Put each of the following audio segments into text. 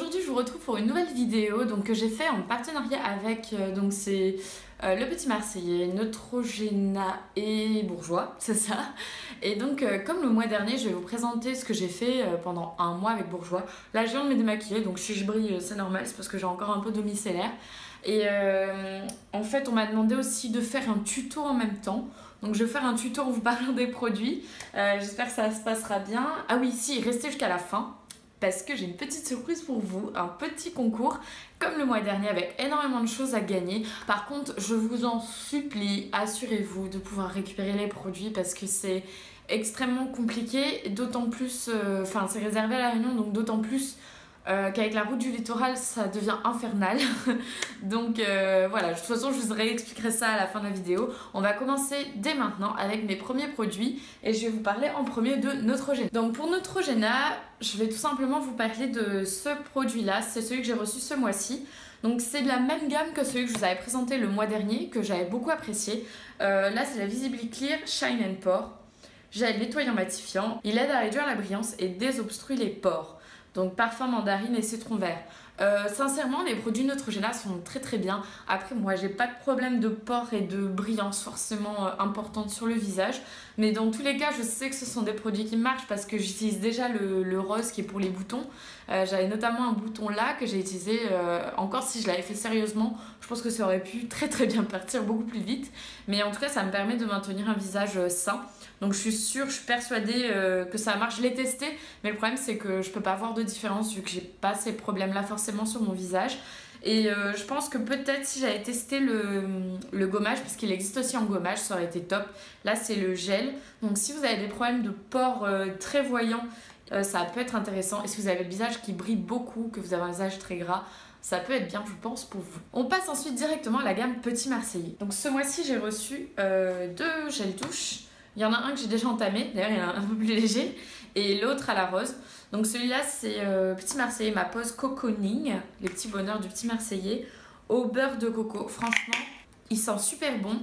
aujourd'hui je vous retrouve pour une nouvelle vidéo que j'ai fait en partenariat avec c'est Le Petit Marseillais, Neutrogena et Bourjois, c'est ça. Et comme le mois dernier je vais vous présenter ce que j'ai fait pendant un mois avec Bourjois. Là je viens de me démaquiller donc si je brille c'est normal, c'est parce que j'ai encore un peu d'eau micellaire. Et en fait on m'a demandé aussi de faire un tuto en même temps. Donc je vais faire un tuto en vous parlant des produits. J'espère que ça se passera bien. Ah oui, si, restez jusqu'à la fin. Parce que j'ai une petite surprise pour vous, un petit concours comme le mois dernier avec énormément de choses à gagner. Par contre, je vous en supplie, assurez-vous de pouvoir récupérer les produits parce que c'est extrêmement compliqué, d'autant plus, c'est réservé à La Réunion, donc d'autant plus qu'avec la route du littoral ça devient infernal. Voilà, de toute façon je vous réexpliquerai ça à la fin de la vidéo. On va commencer dès maintenant avec mes premiers produits et je vais vous parler en premier de Neutrogena. Donc pour Neutrogena, je vais tout simplement vous parler de ce produit là, c'est celui que j'ai reçu ce mois-ci. Donc c'est de la même gamme que celui que je vous avais présenté le mois dernier, que j'avais beaucoup apprécié. Là c'est la Visibly Clear Shine and Pore. Gel nettoyant matifiant, il aide à réduire la brillance et désobstrue les pores. Donc parfum mandarine et citron vert. Sincèrement les produits Neutrogena sont très bien. Après moi j'ai pas de problème de pores et de brillance forcément importante sur le visage. Mais dans tous les cas je sais que ce sont des produits qui marchent parce que j'utilise déjà le rose qui est pour les boutons. J'avais notamment un bouton là que j'ai utilisé, encore si je l'avais fait sérieusement, je pense que ça aurait pu très bien partir beaucoup plus vite. Mais en tout cas ça me permet de maintenir un visage sain. Donc je suis sûre, je suis persuadée que ça marche. Je l'ai testé, mais le problème c'est que je peux pas voir de différence vu que j'ai pas ces problèmes là forcément sur mon visage. Et je pense que peut-être si j'avais testé le gommage, parce qu'il existe aussi en gommage, ça aurait été top. Là c'est le gel, donc si vous avez des problèmes de pores très voyants, ça peut être intéressant. Et si vous avez le visage qui brille beaucoup, que vous avez un visage très gras, ça peut être bien je pense pour vous. On passe ensuite directement à la gamme Petit Marseillais. Donc ce mois-ci j'ai reçu deux gels douche. Il y en a un que j'ai déjà entamé, d'ailleurs il y en a un peu plus léger, et l'autre à la rose. Donc celui-là c'est Petit Marseillais, ma pose cocooning, les petits bonheurs du Petit Marseillais, au beurre de coco. Franchement, il sent super bon.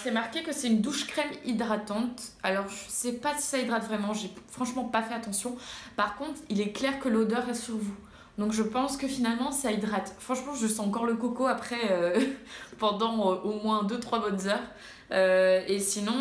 C'est marqué que c'est une douche crème hydratante. Alors je sais pas si ça hydrate vraiment, j'ai franchement pas fait attention. Par contre, il est clair que l'odeur est sur vous. Donc je pense que finalement ça hydrate. Franchement je sens encore le coco après pendant au moins 2-3 bonnes heures. Et sinon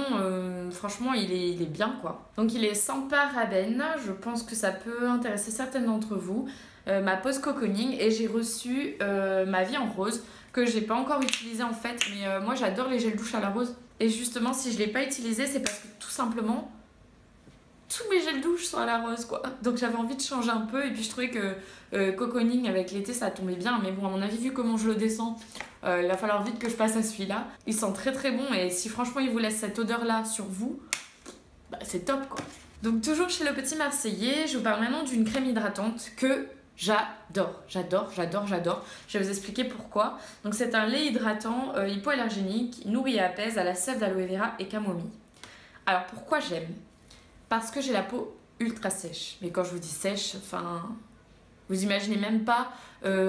franchement il est bien quoi. Donc il est sans parabènes, je pense que ça peut intéresser certaines d'entre vous. Ma pose cocooning, et j'ai reçu ma vie en rose que j'ai pas encore utilisé en fait. Mais moi j'adore les gels douche à la rose. Et justement si je l'ai pas utilisé c'est parce que tout simplement tous mes gels douche sont à la rose quoi. Donc j'avais envie de changer un peu et puis je trouvais que cocooning avec l'été ça tombait bien. Mais bon à mon avis vu comment je le descends, il va falloir vite que je passe à celui-là. Il sent très bon et si franchement il vous laisse cette odeur là sur vous, bah, c'est top quoi. Donc toujours chez Le Petit Marseillais, je vous parle maintenant d'une crème hydratante que j'adore. Je vais vous expliquer pourquoi. Donc c'est un lait hydratant hypoallergénique, nourrit et apaise à la sève d'aloe vera et camomille. Alors pourquoi j'aime ? Parce que j'ai la peau ultra sèche. Mais quand je vous dis sèche, vous imaginez même pas,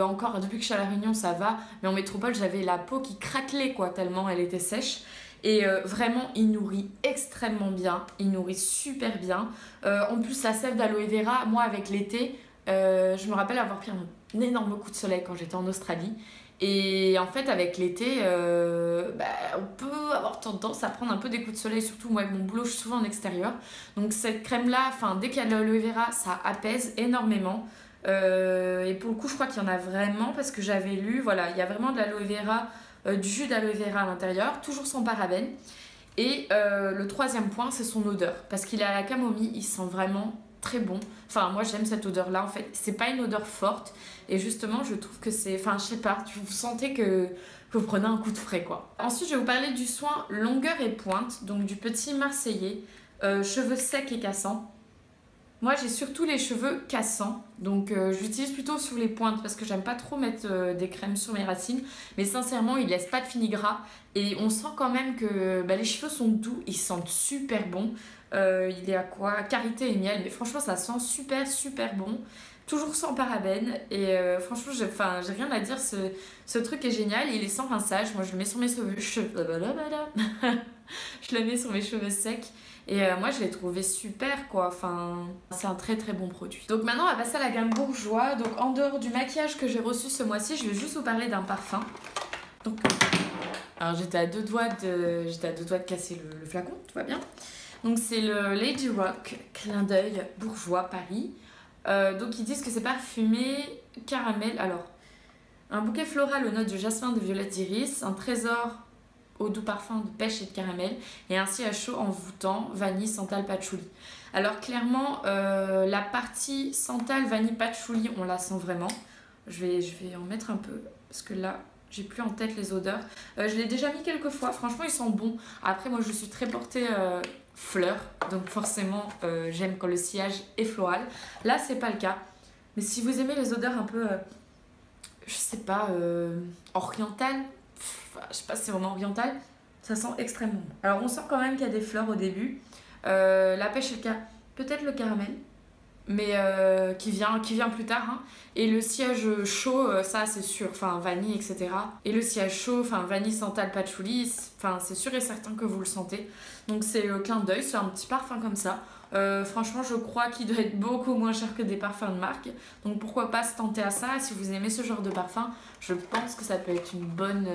encore depuis que je suis à La Réunion ça va, mais en métropole j'avais la peau qui craquelait quoi, tellement elle était sèche. Et vraiment il nourrit extrêmement bien, il nourrit super bien. En plus la sève d'aloe vera, moi avec l'été, je me rappelle avoir pris un énorme coup de soleil quand j'étais en Australie. Et en fait avec l'été on peut avoir tendance à prendre un peu des coups de soleil, surtout moi avec mon boulot je suis souvent en extérieur. Donc cette crème là, dès qu'il y a de l'aloe vera ça apaise énormément. Et pour le coup je crois qu'il y en a vraiment parce que j'avais lu, voilà, il y a vraiment de l'aloe vera, du jus d'aloe vera à l'intérieur, toujours sans parabènes. Et le troisième point c'est son odeur, parce qu'il est à la camomille, il sent vraiment très bon. Moi j'aime cette odeur là en fait, c'est pas une odeur forte et justement je trouve que c'est, je sais pas, vous sentez que vous prenez un coup de frais quoi. Ensuite je vais vous parler du soin longueur et pointe, donc du Petit Marseillais, cheveux secs et cassants. Moi j'ai surtout les cheveux cassants, donc j'utilise plutôt sur les pointes parce que j'aime pas trop mettre des crèmes sur mes racines. Mais sincèrement il laisse pas de fini gras et on sent quand même que les cheveux sont doux, ils sentent super bon. Il est à quoi? Karité et miel, mais franchement ça sent super bon. Toujours sans parabènes et franchement j'ai rien à dire, ce truc est génial, il est sans rinçage. Moi je le mets sur mes cheveux je le mets sur mes cheveux secs Et moi je l'ai trouvé super quoi, enfin c'est un très très bon produit. Donc maintenant on va passer à la gamme Bourjois. Donc en dehors du maquillage que j'ai reçu ce mois-ci, je vais juste vous parler d'un parfum. Donc alors j'étais à deux doigts de casser le flacon, tout va bien. Donc c'est le Lady Rock Clin d'œil Bourjois Paris. Donc ils disent que c'est parfumé caramel. Alors un bouquet floral aux notes de jasmin, de violette d'iris, un trésor au doux parfum de pêche et de caramel, et ainsi à chaud envoûtant, vanille, santal, patchouli. Alors clairement, la partie santal, vanille, patchouli, on la sent vraiment. Je vais en mettre un peu, parce que là, j'ai plus en tête les odeurs. Je l'ai déjà mis quelques fois, franchement, il sent bon. Après, moi, je suis très portée fleurs, donc forcément, j'aime quand le sillage est floral. Là, c'est pas le cas. Mais si vous aimez les odeurs un peu, je sais pas, orientales, je sais pas si c'est vraiment oriental, ça sent extrêmement bon. Alors on sent quand même qu'il y a des fleurs au début, la pêche et peut-être le caramel, mais qui vient plus tard, hein. Et le sillage chaud, ça c'est sûr, enfin vanille, etc. Et le sillage chaud, enfin vanille, santal, patchouli, enfin c'est sûr et certain que vous le sentez. Donc c'est clin d'œil, c'est un petit parfum comme ça. Franchement je crois qu'il doit être beaucoup moins cher que des parfums de marque, donc pourquoi pas se tenter à ça. Si vous aimez ce genre de parfum, je pense que ça peut être une bonne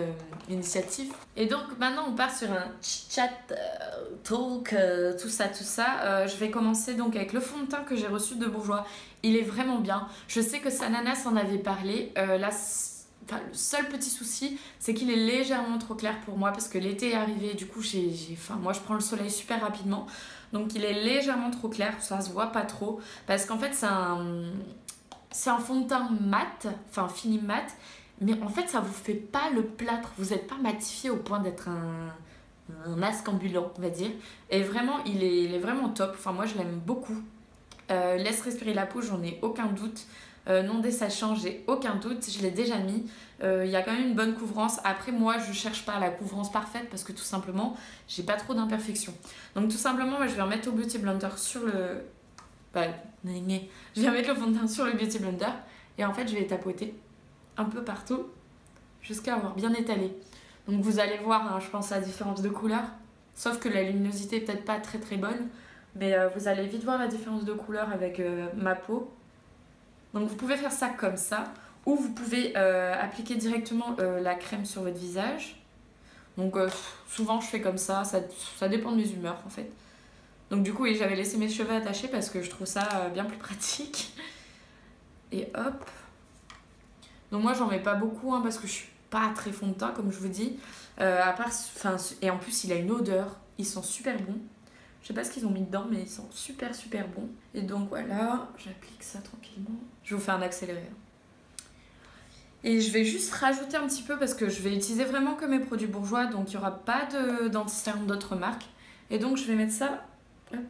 initiative. Et donc maintenant on part sur un chat talk, tout ça. Je vais commencer donc avec le fond de teint que j'ai reçu de Bourjois. Il est vraiment bien. Je sais que Sananas en avait parlé. Là, enfin, le seul petit souci, c'est qu'il est légèrement trop clair pour moi parce que l'été est arrivé. Du coup, moi, je prends le soleil super rapidement. Donc, il est légèrement trop clair. Ça se voit pas trop. Parce qu'en fait, c'est un fond de teint mat, enfin fini mat. Mais en fait, ça vous fait pas le plâtre. Vous n'êtes pas matifié au point d'être un masque ambulant, on va dire. Et vraiment, il est vraiment top. Enfin, moi, je l'aime beaucoup. Laisse respirer la peau, j'en ai aucun doute. Non dessachant, j'ai aucun doute. Je l'ai déjà mis. Il y a quand même une bonne couvrance. Après, moi, je cherche pas la couvrance parfaite parce que tout simplement, j'ai pas trop d'imperfections. Donc, tout simplement, moi, je vais remettre au Beauty Blender sur le. Bah, je vais mettre le fond de teint sur le Beauty Blender. Et en fait, je vais tapoter un peu partout jusqu'à avoir bien étalé. Donc, vous allez voir, hein, je pense, la différence de couleur. Sauf que la luminosité est peut-être pas très très bonne. Mais vous allez vite voir la différence de couleur avec ma peau. Donc vous pouvez faire ça comme ça. Ou vous pouvez appliquer directement la crème sur votre visage. Donc souvent je fais comme ça dépend de mes humeurs en fait. Donc du coup oui, j'avais laissé mes cheveux attachés parce que je trouve ça bien plus pratique. Et hop. Donc moi j'en mets pas beaucoup hein, parce que je suis pas très fond de teint comme je vous dis. Et en plus il a une odeur, ils sont super bons. Je sais pas ce qu'ils ont mis dedans, mais ils sont super super bons. Et donc voilà, j'applique ça tranquillement. Je vous fais un accéléré. Et je vais juste rajouter un petit peu parce que je vais utiliser vraiment que mes produits Bourjois, donc il n'y aura pas d'anti-cerne d'autres marques. Et donc je vais mettre ça hop,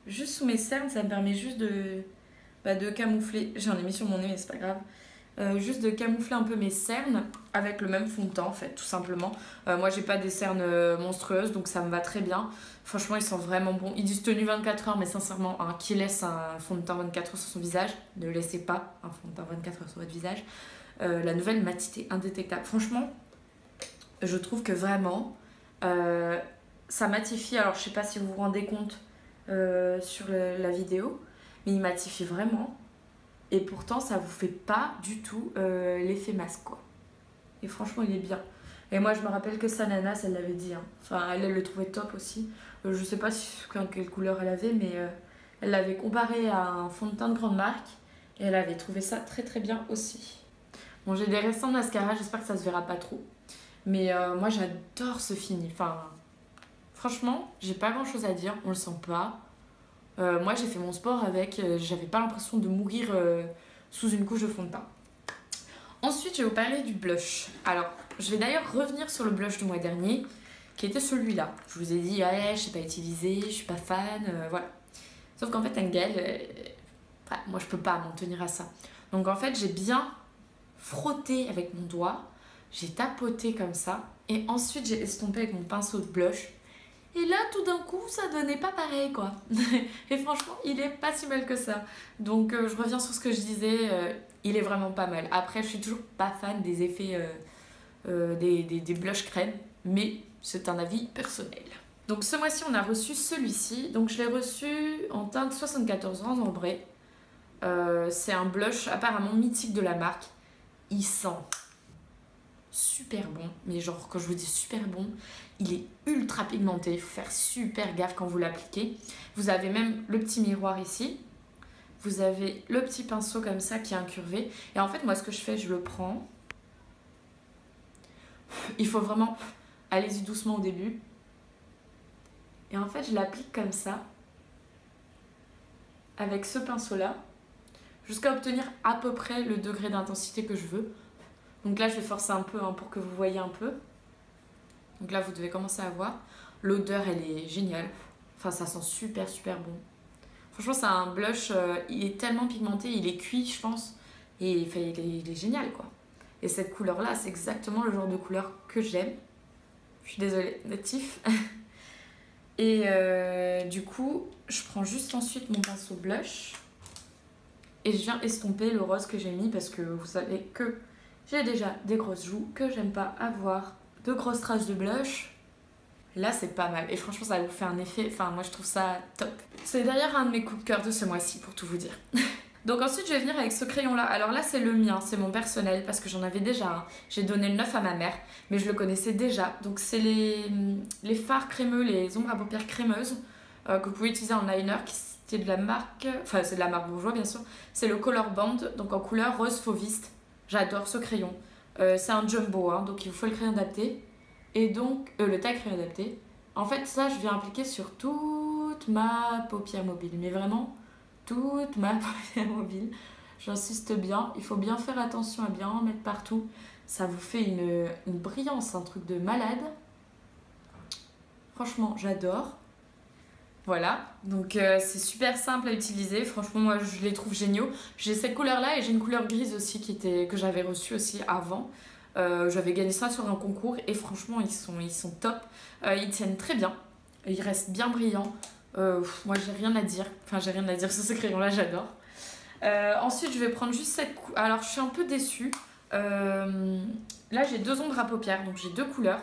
juste sous mes cernes, ça me permet juste de camoufler. J'en ai mis sur mon nez, mais c'est pas grave. Juste de camoufler un peu mes cernes avec le même fond de teint en fait, tout simplement. Moi j'ai pas des cernes monstrueuses donc ça me va très bien. Franchement ils sont vraiment bons. Ils disent tenue 24 heures mais sincèrement qui laisse un fond de teint 24 heures sur son visage, ne laissez pas un fond de teint 24 heures sur votre visage. La nouvelle matité indétectable. Franchement je trouve que vraiment ça matifie. Alors je sais pas si vous vous rendez compte sur la vidéo, mais il matifie vraiment. Et pourtant, ça vous fait pas du tout l'effet masque, quoi. Et franchement, il est bien. Et moi, je me rappelle que Sananas, elle l'avait dit. Hein. Enfin, elle le trouvait top aussi. Je sais pas quelle couleur elle avait, mais elle l'avait comparé à un fond de teint de grande marque. Et elle avait trouvé ça très très bien aussi. Bon, j'ai des restants de mascara, j'espère que ça se verra pas trop. Mais moi, j'adore ce fini. Enfin, franchement, j'ai pas grand chose à dire, on le sent pas. Moi j'ai fait mon sport avec, j'avais pas l'impression de mourir sous une couche de fond de teint. Ensuite je vais vous parler du blush. Alors je vais d'ailleurs revenir sur le blush du mois dernier qui était celui-là. Je vous ai dit ouais je sais pas utiliser, je suis pas fan, voilà. Sauf qu'en fait Engel, moi je peux pas m'en tenir à ça. Donc en fait j'ai bien frotté avec mon doigt, j'ai tapoté comme ça et ensuite j'ai estompé avec mon pinceau de blush. Et là, tout d'un coup, ça donnait pas pareil, quoi. Et franchement, il est pas si mal que ça. Donc, je reviens sur ce que je disais. Il est vraiment pas mal. Après, je suis toujours pas fan des effets des blush crème. Mais c'est un avis personnel. Donc ce mois-ci, on a reçu celui-ci. Donc je l'ai reçu en teinte 74 ans en ambré. C'est un blush apparemment mythique de la marque. Il sent super bon, mais genre quand je vous dis super bon, il est ultra pigmenté. Il faut faire super gaffe quand vous l'appliquez. Vous avez même le petit miroir ici. Vous avez le petit pinceau comme ça qui est incurvé. Et en fait, moi, ce que je fais, je le prends. Il faut vraiment... Allez-y doucement au début. Et en fait, je l'applique comme ça, avec ce pinceau-là, jusqu'à obtenir à peu près le degré d'intensité que je veux. Donc là, je vais forcer un peu pour que vous voyez un peu. Donc là, vous devez commencer à voir. L'odeur, elle est géniale. Enfin, ça sent super, super bon. Franchement, c'est un blush, il est tellement pigmenté, il est cuit, je pense. Et enfin, il est génial, quoi. Et cette couleur-là, c'est exactement le genre de couleur que j'aime. Je suis désolée, natif. Et du coup, je prends juste ensuite mon pinceau blush. Et je viens estomper le rose que j'ai mis parce que vous savez que j'ai déjà des grosses joues, que j'aime pas avoir de grosses traces de blush. Là, c'est pas mal. Et franchement, ça vous fait un effet... Enfin, moi, je trouve ça top. C'est d'ailleurs un de mes coups de cœur de ce mois-ci, pour tout vous dire. Donc ensuite, je vais venir avec ce crayon-là. Alors là, c'est le mien, c'est mon personnel, parce que j'en avais déjà un. J'ai donné le neuf à ma mère, mais je le connaissais déjà. Donc c'est les fards crémeux, les ombres à paupières crémeuses, que vous pouvez utiliser en liner, qui est de la marque... Enfin, c'est de la marque Bourjois, bien sûr. C'est le Color Band, donc en couleur rose fauviste. J'adore ce crayon. C'est un jumbo, hein, donc il vous faut le crayon adapté. Et donc, le taille crayon adapté. En fait, ça, je viens appliquer sur toute ma paupière mobile. Mais vraiment, toute ma paupière mobile. J'insiste bien. Il faut bien faire attention à bien en mettre partout. Ça vous fait une brillance, un truc de malade. Franchement, j'adore. Voilà. Donc, c'est super simple à utiliser. Franchement, moi, je les trouve géniaux. J'ai cette couleur-là et j'ai une couleur grise aussi que j'avais reçue aussi avant. J'avais gagné ça sur un concours et franchement ils sont top, ils tiennent très bien, ils restent bien brillants. Moi j'ai rien à dire, enfin j'ai rien à dire sur ce crayon là, j'adore. Ensuite je vais prendre juste cette alors je suis un peu déçue, là j'ai deux ombres à paupières, donc j'ai deux couleurs,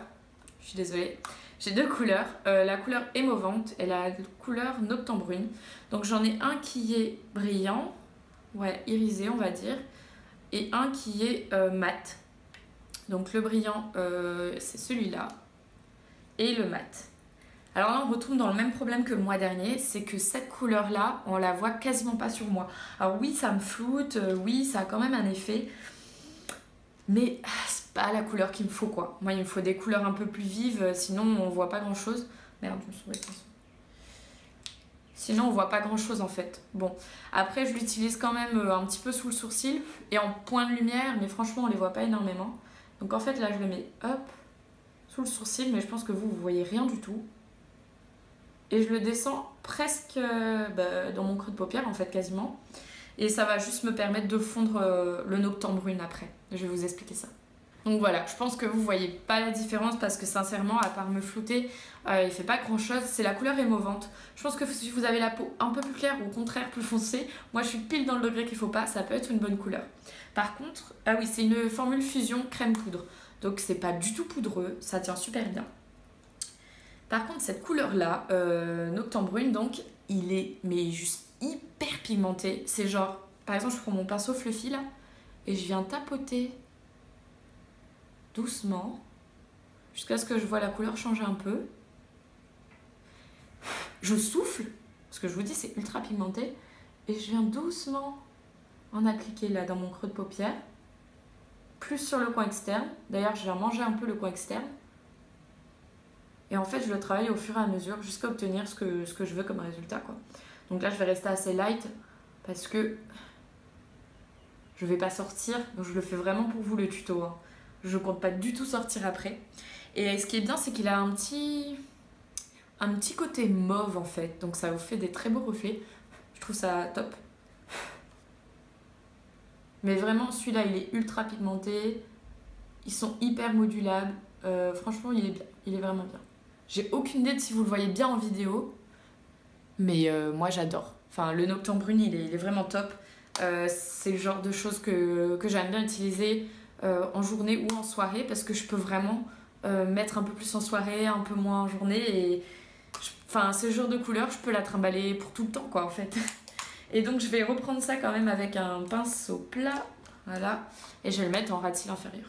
je suis désolée, j'ai deux couleurs, la couleur émovante et la couleur noctambrune. Donc j'en ai un qui est brillant, ouais irisé on va dire, et un qui est mat. Donc le brillant, c'est celui-là. Et le mat. Alors là, on retrouve dans le même problème que le mois dernier. C'est que cette couleur-là, on la voit quasiment pas sur moi. Alors oui, ça me floute. Oui, ça a quand même un effet. Mais c'est pas la couleur qu'il me faut, quoi. Moi, il me faut des couleurs un peu plus vives. Sinon, on voit pas grand-chose. Merde, je me suis retrouvée. Sinon, on voit pas grand-chose, en fait. Bon. Après, je l'utilise quand même un petit peu sous le sourcil. Et en point de lumière. Mais franchement, on les voit pas énormément. Donc en fait là je le mets hop sous le sourcil, mais je pense que vous voyez rien du tout. Et je le descends presque dans mon creux de paupière en fait quasiment. Et ça va juste me permettre de fondre le noctambrune après. Je vais vous expliquer ça. Donc voilà, je pense que vous voyez pas la différence parce que sincèrement, à part me flouter, il fait pas grand chose. C'est la couleur émovante. Je pense que si vous avez la peau un peu plus claire ou au contraire plus foncée, moi je suis pile dans le degré qu'il faut pas, ça peut être une bonne couleur. Par contre, ah oui, c'est une formule fusion crème-poudre. Donc c'est pas du tout poudreux, ça tient super bien. Par contre, cette couleur-là, noctambrune, donc, il est mais juste hyper pigmenté. C'est genre, par exemple, je prends mon pinceau fluffy là, et je viens tapoter doucement, jusqu'à ce que je vois la couleur changer un peu. Je souffle, parce que je vous dis, c'est ultra pigmenté, et je viens doucement en appliquer là dans mon creux de paupière, plus sur le coin externe. D'ailleurs, je viens manger un peu le coin externe. Et en fait, je le travaille au fur et à mesure jusqu'à obtenir ce que je veux comme résultat, quoi. Donc là, je vais rester assez light parce que je vais pas sortir. Donc je le fais vraiment pour vous le tuto, hein. Je compte pas du tout sortir après. Et ce qui est bien, c'est qu'il a un petit côté mauve en fait. Donc ça vous fait des très beaux reflets. Je trouve ça top. Mais vraiment, celui-là, il est ultra pigmenté. Ils sont hyper modulables. Franchement, il est bien. Il est vraiment bien. J'ai aucune idée de si vous le voyez bien en vidéo. Mais moi, j'adore. Enfin, le noctambrune, il est vraiment top. C'est le genre de choses que j'aime bien utiliser en journée ou en soirée. Parce que je peux vraiment mettre un peu plus en soirée, un peu moins en journée. Enfin, ce genre de couleur, je peux la trimballer pour tout le temps, quoi, en fait. Et donc, je vais reprendre ça quand même avec un pinceau plat. Voilà. Et je vais le mettre en ras de cils inférieur.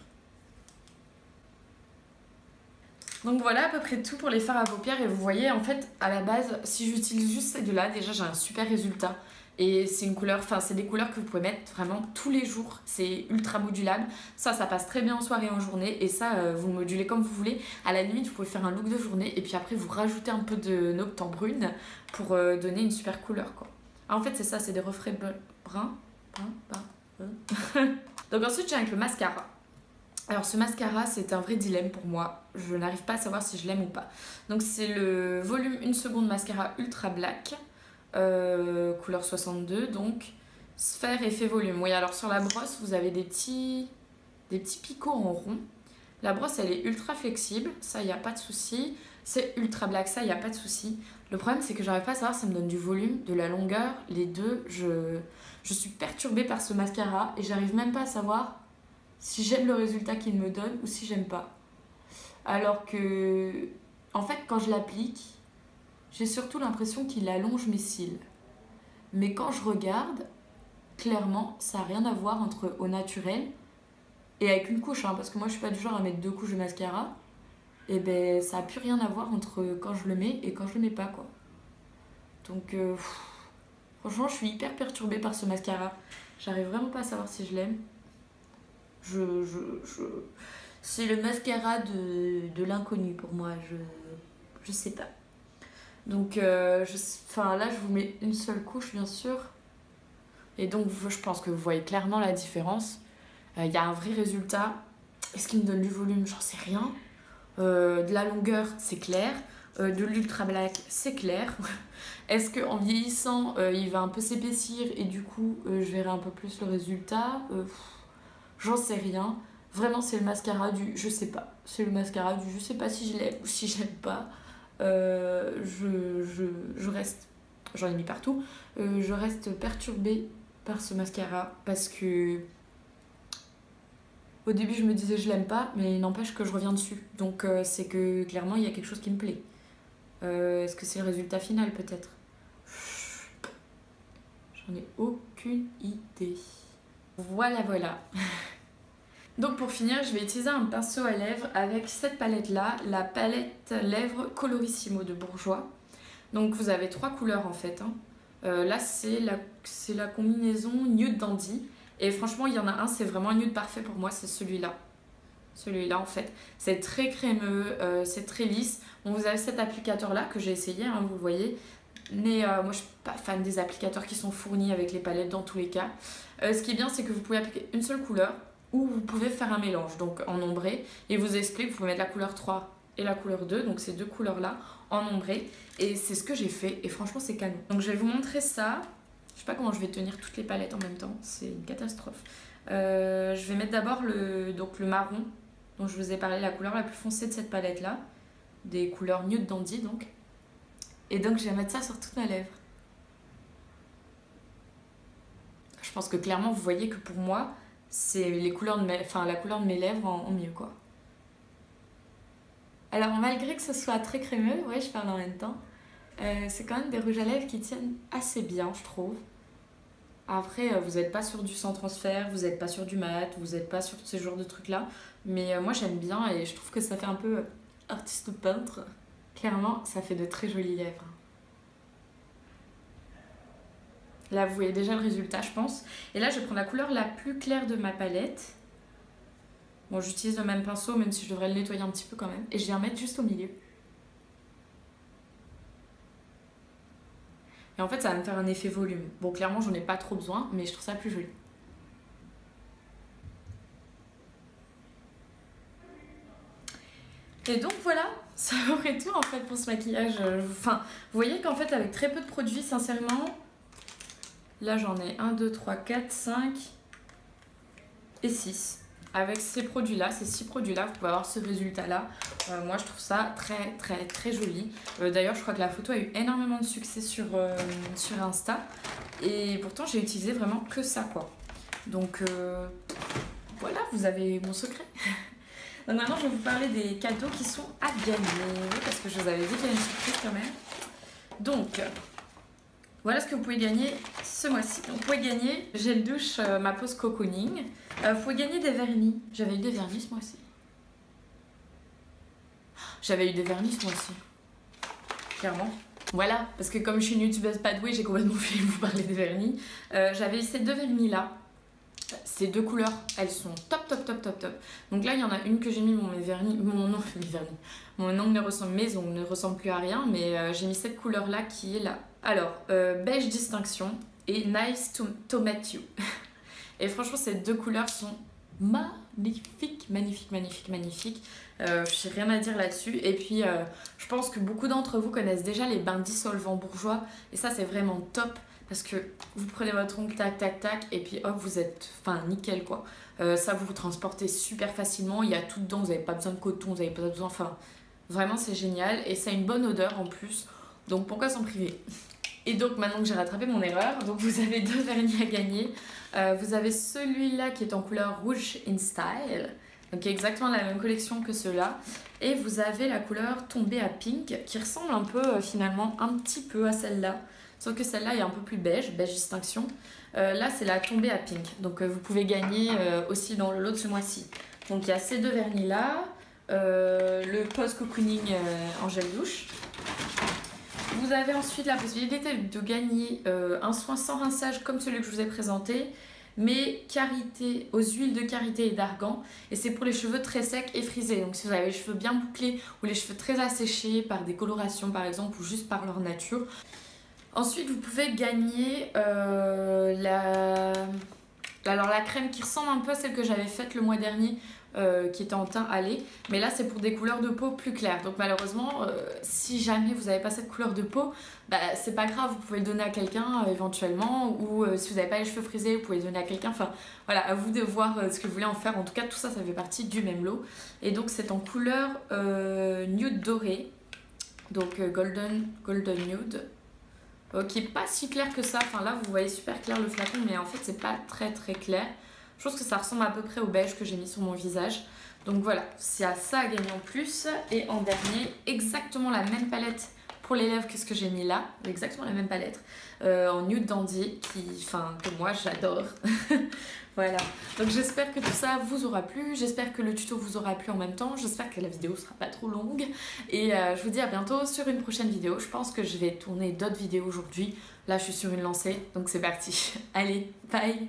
Donc voilà à peu près tout pour les fards à paupières. Et vous voyez, en fait, à la base, si j'utilise juste ces deux-là, déjà, j'ai un super résultat. Et c'est une couleur, enfin, c'est des couleurs que vous pouvez mettre vraiment tous les jours. C'est ultra modulable. Ça passe très bien en soirée et en journée. Et ça, vous le modulez comme vous voulez. À la limite, vous pouvez faire un look de journée. Et puis après, vous rajoutez un peu de nocte en brune pour donner une super couleur, quoi. Ah, en fait, c'est ça, c'est des reflets bruns. Donc ensuite, j'ai avec le mascara. Alors ce mascara, c'est un vrai dilemme pour moi. Je n'arrive pas à savoir si je l'aime ou pas. Donc c'est le volume 1 seconde mascara ultra black. Couleur 62, donc sphère effet volume. Oui, alors sur la brosse, vous avez des petits picots en rond. La brosse, elle est ultra flexible, ça, il n'y a pas de souci. C'est ultra black, ça, il n'y a pas de souci. Le problème, c'est que j'arrive pas à savoir si ça me donne du volume, de la longueur. Les deux, je suis perturbée par ce mascara et j'arrive même pas à savoir si j'aime le résultat qu'il me donne ou si j'aime pas. Alors que, en fait, quand je l'applique, j'ai surtout l'impression qu'il allonge mes cils. Mais quand je regarde, clairement, ça n'a rien à voir entre au naturel et avec une couche, hein, parce que moi je suis pas du genre à mettre 2 couches de mascara. Et ben ça n'a plus rien à voir entre quand je le mets et quand je le mets pas, quoi. Donc franchement, je suis hyper perturbée par ce mascara. J'arrive vraiment pas à savoir si je l'aime. C'est le mascara de l'inconnu pour moi, je sais pas. Donc là je vous mets une seule couche bien sûr. Et donc je pense que vous voyez clairement la différence. Il y a un vrai résultat. Est-ce qu'il me donne du volume? J'en sais rien. De la longueur, c'est clair. De l'ultra black, c'est clair. Est-ce qu'en vieillissant, il va un peu s'épaissir et du coup, je verrai un peu plus le résultat? J'en sais rien. Vraiment, c'est le mascara du je sais pas. C'est le mascara du je sais pas si je l'aime ou si j'aime pas. Je reste, j'en ai mis partout, je reste perturbée par ce mascara parce que au début je me disais je l'aime pas, mais il n'empêche que je reviens dessus. Donc c'est que clairement il y a quelque chose qui me plaît. Est-ce que c'est le résultat final peut-être? J'en ai aucune idée. Voilà. Donc pour finir, je vais utiliser un pinceau à lèvres avec cette palette-là, la palette lèvres Colorissimo de Bourjois. Donc vous avez 3 couleurs en fait, hein. Là c'est la combinaison Nude Dandy. Et franchement, il y en a un, c'est vraiment un nude parfait pour moi, c'est celui-là. Celui-là en fait. C'est très crémeux, c'est très lisse. Bon, vous avez cet applicateur-là que j'ai essayé, hein, vous le voyez. Mais moi je suis pas fan des applicateurs qui sont fournis avec les palettes dans tous les cas. Ce qui est bien, c'est que vous pouvez appliquer une seule couleur ou vous pouvez faire un mélange, donc en ombré. Et vous explique, vous pouvez mettre la couleur 3 et la couleur 2, donc ces deux couleurs-là en ombré. Et c'est ce que j'ai fait et franchement c'est canon. Donc je vais vous montrer ça. Je sais pas comment je vais tenir toutes les palettes en même temps, c'est une catastrophe. Je vais mettre d'abord le marron dont je vous ai parlé, la couleur la plus foncée de cette palette-là. Des couleurs Nude Dandy donc. Et donc je vais mettre ça sur toute ma lèvre. Je pense que clairement vous voyez que pour moi, c'est la couleur de mes lèvres en mieux quoi. Alors malgré que ce soit très crémeux, ouais je parle en même temps, c'est quand même des rouges à lèvres qui tiennent assez bien je trouve. Après vous n'êtes pas sur du sans transfert, vous n'êtes pas sur du mat, vous n'êtes pas sur ce genre de trucs là. Mais moi j'aime bien et je trouve que ça fait un peu artiste peintre. Clairement ça fait de très jolies lèvres. Là, vous voyez déjà le résultat, je pense. Et là, je vais prendre la couleur la plus claire de ma palette. Bon, j'utilise le même pinceau, même si je devrais le nettoyer un petit peu quand même. Et je vais en mettre juste au milieu. Et en fait, ça va me faire un effet volume. Bon, clairement, j'en ai pas trop besoin, mais je trouve ça plus joli. Et donc voilà, ça aurait tout en fait pour ce maquillage. Enfin, vous voyez qu'en fait, avec très peu de produits, sincèrement... Là, j'en ai 1, 2, 3, 4, 5 et 6. Avec ces produits-là, ces 6 produits-là, vous pouvez avoir ce résultat-là. Moi, je trouve ça très joli. D'ailleurs, je crois que la photo a eu énormément de succès sur Insta. Et pourtant, j'ai utilisé vraiment que ça, quoi. Donc, voilà, vous avez mon secret. Donc maintenant, je vais vous parler des cadeaux qui sont à gagner. Parce que je vous avais dit qu'il y avait une surprise quand même. Donc, voilà ce que vous pouvez gagner ce mois-ci. Donc, vous pouvez gagner gel douche ma pose cocooning. Vous pouvez gagner des vernis. J'avais eu des vernis ce mois-ci. J'avais eu des vernis ce mois-ci. Clairement. Voilà, parce que comme je suis une youtubeuse pas douée, j'ai complètement oublié de vous parler des vernis. J'avais ces deux vernis là. Ces deux couleurs, elles sont top, top, top, top, top. Donc là, il y en a une que j'ai mis, mon ongle ne ressemble, mes ongles ne ressemblent plus à rien, mais j'ai mis cette couleur là qui est là. Alors, beige distinction et nice to meet you. Et franchement, ces deux couleurs sont magnifiques, magnifiques, magnifiques, magnifiques. J'ai rien à dire là-dessus. Et puis, je pense que beaucoup d'entre vous connaissent déjà les bains dissolvants bourgeois. Et ça, c'est vraiment top. Parce que vous prenez votre ongle, tac, tac, tac, et puis hop, vous êtes, enfin, nickel quoi. Ça, vous vous transportez super facilement, il y a tout dedans, vous n'avez pas besoin de coton, vous n'avez pas besoin, enfin, vraiment c'est génial. Et ça a une bonne odeur en plus, donc pourquoi s'en priver? Et donc maintenant que j'ai rattrapé mon erreur, donc vous avez deux vernis à gagner. Vous avez celui-là qui est en couleur rouge in style, donc qui est exactement la même collection que ceux-là. Et vous avez la couleur tombée à pink, qui ressemble un peu finalement un petit peu à celle-là. Sauf que celle-là est un peu plus beige, beige distinction. Là, c'est la tombée à pink. Donc, vous pouvez gagner aussi dans le lot de ce mois-ci. Donc, il y a ces deux vernis-là. Le Pose Cocooning en gel douche. Vous avez ensuite la possibilité de gagner un soin sans rinçage comme celui que je vous ai présenté. Mais karité, aux huiles de karité et d'argan. Et c'est pour les cheveux très secs et frisés. Donc, si vous avez les cheveux bien bouclés ou les cheveux très asséchés par des colorations par exemple ou juste par leur nature. Ensuite, vous pouvez gagner la crème qui ressemble un peu à celle que j'avais faite le mois dernier, qui était en teint allé. Mais là, c'est pour des couleurs de peau plus claires. Donc malheureusement, si jamais vous n'avez pas cette couleur de peau, bah, c'est pas grave, vous pouvez le donner à quelqu'un éventuellement. Ou si vous n'avez pas les cheveux frisés, vous pouvez le donner à quelqu'un. Enfin, voilà, à vous de voir ce que vous voulez en faire. En tout cas, tout ça, ça fait partie du même lot. Et donc, c'est en couleur nude doré. Donc golden nude. Qui est pas si clair que ça, enfin là vous voyez super clair le flacon mais en fait c'est pas très très clair. Je pense que ça ressemble à peu près au beige que j'ai mis sur mon visage. Donc voilà, c'est à ça à gagner en plus. Et en dernier, exactement la même palette pour les lèvres que ce que j'ai mis là, exactement la même palette en nude dandy que moi j'adore. Voilà, donc j'espère que tout ça vous aura plu, j'espère que le tuto vous aura plu en même temps, j'espère que la vidéo sera pas trop longue et je vous dis à bientôt sur une prochaine vidéo. Je pense que je vais tourner d'autres vidéos aujourd'hui, là je suis sur une lancée donc c'est parti. Allez, bye.